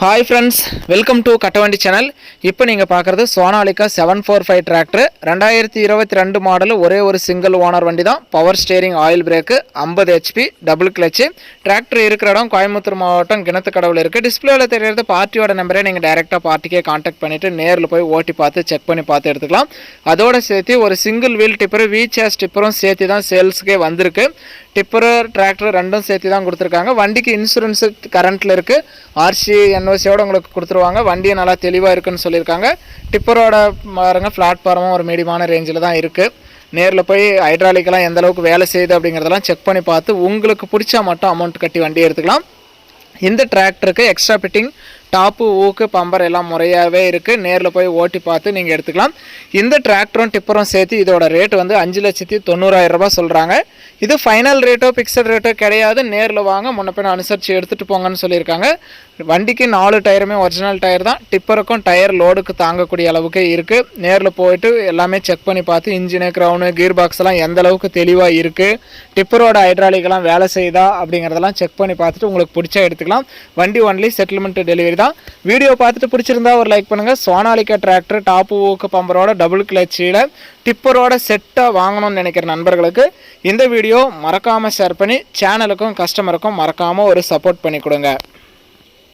Hi friends, welcome to Kattavandi channel. இப்போ நீங்க பார்க்கிறது சோனாலிகா 745 டிராக்டர் 2022 மாடல் ஒரே ஒரு சிங்கிள் ஓனர் வண்டி தான். Power steering, oil break, 50 HP, double clutch. Tractor இருக்கிற இடம் கோயம்புத்தூர் மாவட்டம் கிணத்துக்கடவுல இருக்கு. டிஸ்ப்ளேல தெரியுறது பார்ட்டியோட நம்பரே, நீங்க டைரக்டா பார்ட்டிக்கே கான்டாக்ட் பண்ணிட்டு நேர்ல போய் ஓட்டி பார்த்து செக் பண்ணி பார்த்து எடுத்துக்கலாம். அதோட சேர்த்து ஒரு சிங்கிள் வீல் டிப்பர், வீச்சேஸ் டிப்பரும் சேர்த்து தான் சேல்ஸ்க்கே வந்திருக்கு. டிப்பர் டிராக்டர் ரெண்டும் சேர்த்து தான் கொடுத்துருக்காங்க. வண்டிக்கு இன்சூரன்ஸ் கரண்ட்ல இருக்கு. ஆர்சி என்ஓசியோட உங்களுக்கு கொடுத்துருவாங்க. வண்டியை நல்லா தெளிவாக இருக்குன்னு சொல்லியிருக்காங்க. டிப்பரோட பாருங்க பிளாட்ஃபார்மும் ஒரு மீடியமான ரேஞ்சில் தான் இருக்குது. நேரில் போய் ஹைட்ராலிக்கெல்லாம் எந்த அளவுக்கு வேலை செய்யுது அப்படிங்கிறதெல்லாம் செக் பண்ணி பார்த்து உங்களுக்கு பிடிச்சா மட்டும் அமௌண்ட் கட்டி வண்டி எடுத்துக்கலாம். இந்த டிராக்டருக்கு எக்ஸ்ட்ரா ஃபிட்டிங், டாப்பு, ஊக்கு, பம்பர் எல்லாம் முறையாகவே இருக்குது. நேரில் போய் ஓட்டி பார்த்து நீங்கள் எடுத்துக்கலாம். இந்த டிராக்டரும் டிப்பரும் சேர்த்து இதோட ரேட்டு வந்து 5,90,000 ரூபாய் சொல்கிறாங்க. இது ஃபைனல் ரேட்டோ ஃபிக்ஸட் ரேட்டோ கிடையாது. நேரில் வாங்க, முன்ன பின்ன அனுசரித்து எடுத்துகிட்டு போங்கன்னு சொல்லியிருக்காங்க. வண்டிக்கு 4 டயருமே ஒரிஜினல் டயர் தான். டிப்பருக்கும் டயர் லோடுக்கு தாங்கக்கூடிய அளவுக்கு இருக்குது. நேரில் போயிட்டு எல்லாமே செக் பண்ணி பார்த்து இன்ஜினு, க்ரௌனு, கீர் பாக்ஸ் எல்லாம் எந்த அளவுக்கு தெளிவாக இருக்குது, டிப்பரோட ஹைட்ராலிக்கெல்லாம் வேலை செய்யுதா அப்படிங்கிறதெல்லாம் செக் பண்ணி பார்த்துட்டு உங்களுக்கு பிடிச்சா எடுத்துக்கலாம். வண்டி ஒன்லி செட்டில்மெண்ட் டெலிவரி தான். வீடியோ பார்த்துட்டு பிடிச்சிருந்தா ஒரு லைக் பண்ணுங்கள். சோனாலிகா டிராக்டர் டாப்பு, ஊக்கு, பம்பரோட டபுள் கிளச்சில் டிப்பரோட செட்டாக வாங்கணும்னு நினைக்கிற நண்பர்களுக்கு இந்த வீடியோ மறக்காமல் ஷேர் பண்ணி சேனலுக்கும் கஸ்டமருக்கும் மறக்காமல் ஒரு சப்போர்ட் பண்ணி கொடுங்க.